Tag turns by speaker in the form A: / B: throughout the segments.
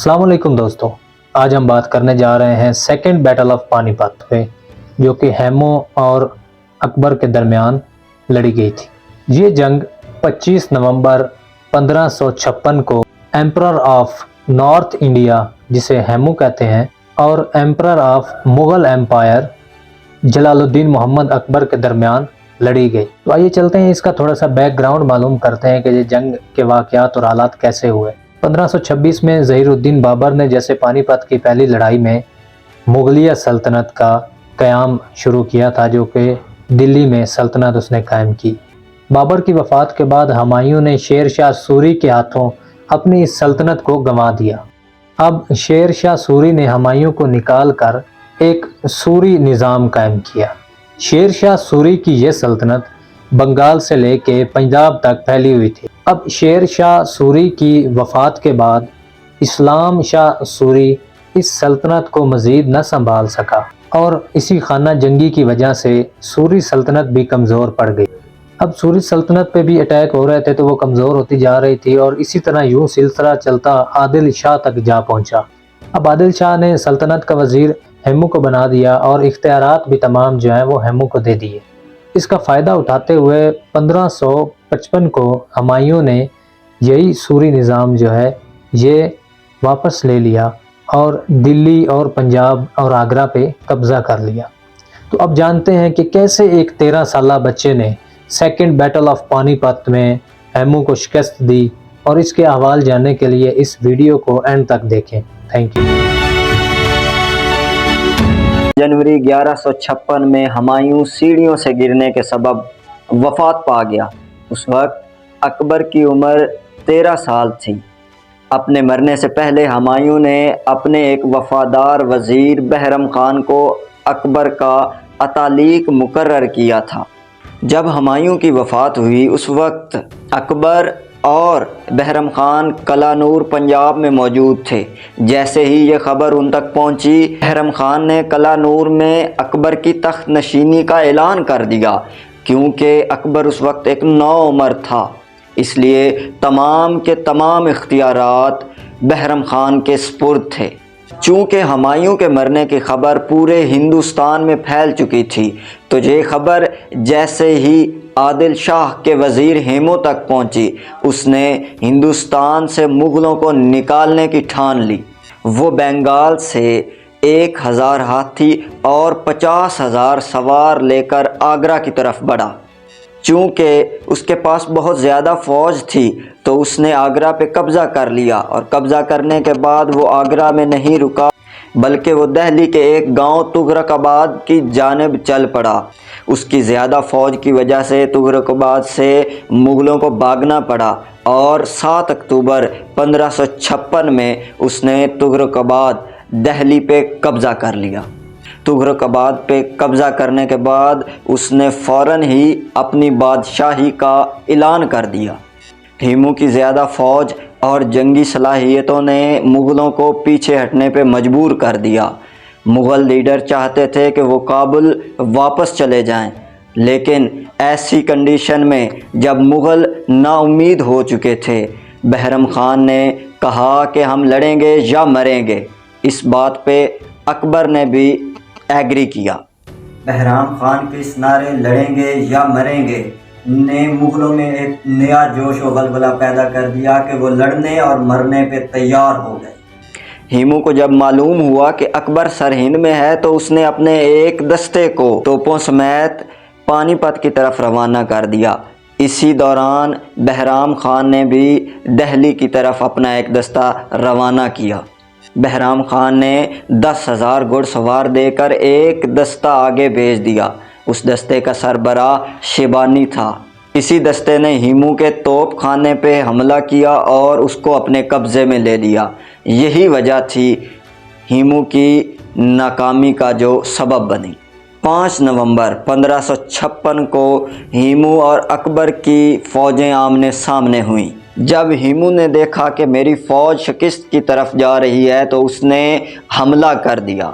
A: अस्सलाम वालेकुम दोस्तों, आज हम बात करने जा रहे हैं सेकंड बैटल ऑफ पानीपत पे, जो कि हैमो और अकबर के दरमियान लड़ी गई थी। ये जंग 25 नवंबर 1556 को एम्परर ऑफ नॉर्थ इंडिया, जिसे हैमो कहते हैं, और emperor of Mughal empire Jalaluddin Mohammad Akbar के दरमियान लड़ी गई। तो आइए चलते हैं, इसका थोड़ा सा बैकग्राउंड मालूम करते हैं कि ये जंग के वाक़यात और हालात कैसे हुए। 1526 में ज़हीरुद्दीन बाबर ने जैसे पानीपत की पहली लड़ाई में मुगलिया सल्तनत का क़याम शुरू किया था, जो कि दिल्ली में सल्तनत उसने कायम की। बाबर की वफ़ात के बाद हुमायूं ने शेर शाह सूरी के हाथों अपनी इस सल्तनत को गंवा दिया। अब शेर शाह सूरी ने हुमायूं को निकाल कर एक सूरी निज़ाम कायम किया। शेर शाह सूरी की यह सल्तनत बंगाल से लेके पंजाब तक फैली हुई थी। अब शेर शाह सूरी की वफ़ात के बाद इस्लाम शाह सूरी इस सल्तनत को मज़ीद न संभाल सका और इसी खाना जंगी की वजह से सूरी सल्तनत भी कमज़ोर पड़ गई। अब सूरी सल्तनत पे भी अटैक हो रहे थे तो वो कमज़ोर होती जा रही थी और इसी तरह यूँ सिलसिला चलता आदिल शाह तक जा पहुँचा। अब आदिल शाह ने सल्तनत का वज़ीर हैमो को बना दिया और इख्तियारात भी तमाम जो हैं वो हैमो को दे दिए। इसका फ़ायदा उठाते हुए 1555 को हुमायूं ने यही सूरी निज़ाम जो है ये वापस ले लिया और दिल्ली और पंजाब और आगरा पे कब्ज़ा कर लिया। तो अब जानते हैं कि कैसे एक 13 साला बच्चे ने सेकंड बैटल ऑफ पानीपत में हैमो को शिकस्त दी, और इसके अहवाल जानने के लिए इस वीडियो को एंड तक देखें। Thank you.
B: जनवरी 1156 में हुमायूं सीढ़ियों से गिरने के सबब वफात पा गया। उस वक्त अकबर की उम्र 13 साल थी। अपने मरने से पहले हुमायूं ने अपने एक वफादार वज़ीर बहरम खान को अकबर का अतालीक मुकर्रर किया था। जब हुमायूं की वफ़ात हुई उस वक्त अकबर और बहरम खान कलानूर पंजाब में मौजूद थे। जैसे ही ये ख़बर उन तक पहुंची, बहरम खान ने कलानूर में अकबर की तख्त नशीनी का ऐलान कर दिया। क्योंकि अकबर उस वक्त एक नौउमर था, इसलिए तमाम के तमाम इख्तियारात बहरम खान के सुपुर्द थे। चूँकि हुमायूं के मरने की ख़बर पूरे हिंदुस्तान में फैल चुकी थी, तो ये ख़बर जैसे ही आदिल शाह के वज़ीर हैमो तक पहुंची, उसने हिंदुस्तान से मुग़लों को निकालने की ठान ली। वो बंगाल से 1000 हाथी और 50,000 सवार लेकर आगरा की तरफ बढ़ा। चूँकि उसके पास बहुत ज़्यादा फ़ौज थी तो उसने आगरा पे कब्ज़ा कर लिया, और कब्ज़ा करने के बाद वो आगरा में नहीं रुका बल्कि वो दिल्ली के एक गांव तुगरकाबाद की जानिब चल पड़ा। उसकी ज़्यादा फ़ौज की वजह से तुगरकाबाद से मुग़लों को भागना पड़ा और 7 अक्टूबर 1556 में उसने तुगरकाबाद दिल्ली पे कब्ज़ा कर लिया। तुगरकाबाद पे कब्ज़ा करने के बाद उसने फ़ौरन ही अपनी बादशाही का ऐलान कर दिया। हैमो की ज़्यादा फ़ौज और जंगी सलाहियतों ने मुग़लों को पीछे हटने पे मजबूर कर दिया। मुग़ल लीडर चाहते थे कि वो काबुल वापस चले जाएं, लेकिन ऐसी कंडीशन में जब मुग़ल नाउम्मीद हो चुके थे, बहरम खान ने कहा कि हम लड़ेंगे या मरेंगे। इस बात पे अकबर ने भी एग्री किया। बहरम खान के इस नारे लड़ेंगे या मरेंगे ने मुग़लों में एक नया जोश और गलबला पैदा कर दिया कि वो लड़ने और मरने पे तैयार हो गए। हैमो को जब मालूम हुआ कि अकबर सरहिंद में है तो उसने अपने एक दस्ते को तोपों समेत पानीपत की तरफ रवाना कर दिया। इसी दौरान बहरम खान ने भी दिल्ली की तरफ अपना एक दस्ता रवाना किया। बहरम खान ने 10,000 घुड़सवार देकर एक दस्ता आगे भेज दिया। उस दस्ते का सरबराह शिबानी था। इसी दस्ते ने हैमो के तोप खाने पे हमला किया और उसको अपने कब्ज़े में ले लिया। यही वजह थी हैमो की नाकामी का जो सबब बनी। 5 नवंबर 1556 को हैमो और अकबर की फ़ौजें आमने सामने हुईं। जब हैमो ने देखा कि मेरी फ़ौज शिकस्त की तरफ जा रही है तो उसने हमला कर दिया।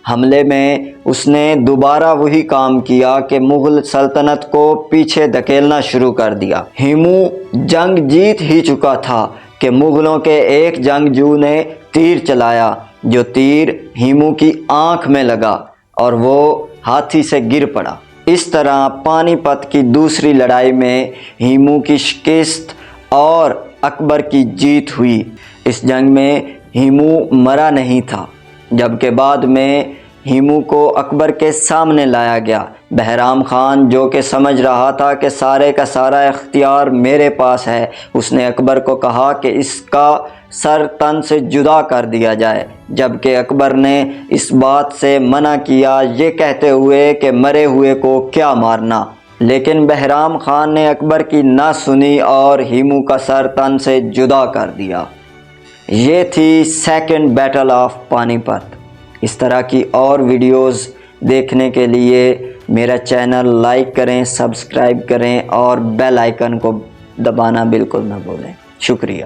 B: हमले में उसने दोबारा वही काम किया कि मुग़ल सल्तनत को पीछे धकेलना शुरू कर दिया। हैमो जंग जीत ही चुका था कि मुग़लों के एक जंगजू ने تیر چلایا جو تیر ہیمو کی آنکھ میں لگا اور وہ ہاتھی سے گر پڑا۔ اس طرح پانی پت کی دوسری لڑائی میں ہیمو کی شکست اور اکبر کی جیت ہوئی۔ اس جنگ میں ہیمو مرا نہیں تھا، جبکہ بعد میں ہیمو کو اکبر کے سامنے لایا گیا۔ بہرام خان جو کہ سمجھ رہا تھا کہ سارے کا سارا اختیار میرے پاس ہے، اس نے اکبر کو کہا کہ اس کا سر تن سے جدا کر دیا جائے، جبکہ اکبر نے اس بات سے منع کیا، یہ کہتے ہوئے کہ مرے ہوئے کو کیا مارنا۔ لیکن بہرام خان نے اکبر کی نہ سنی اور ہیمو کا سر تن سے جدا کر دیا۔ یہ تھی سیکنڈ بیٹل آف پانی پت۔ اس طرح کی اور ویڈیوز دیکھنے کے لیے میرا چینل لائک کریں، سبسکرائب کریں اور بیل آئیکن کو دبانا بالکل نہ بھولیں۔ شکریہ۔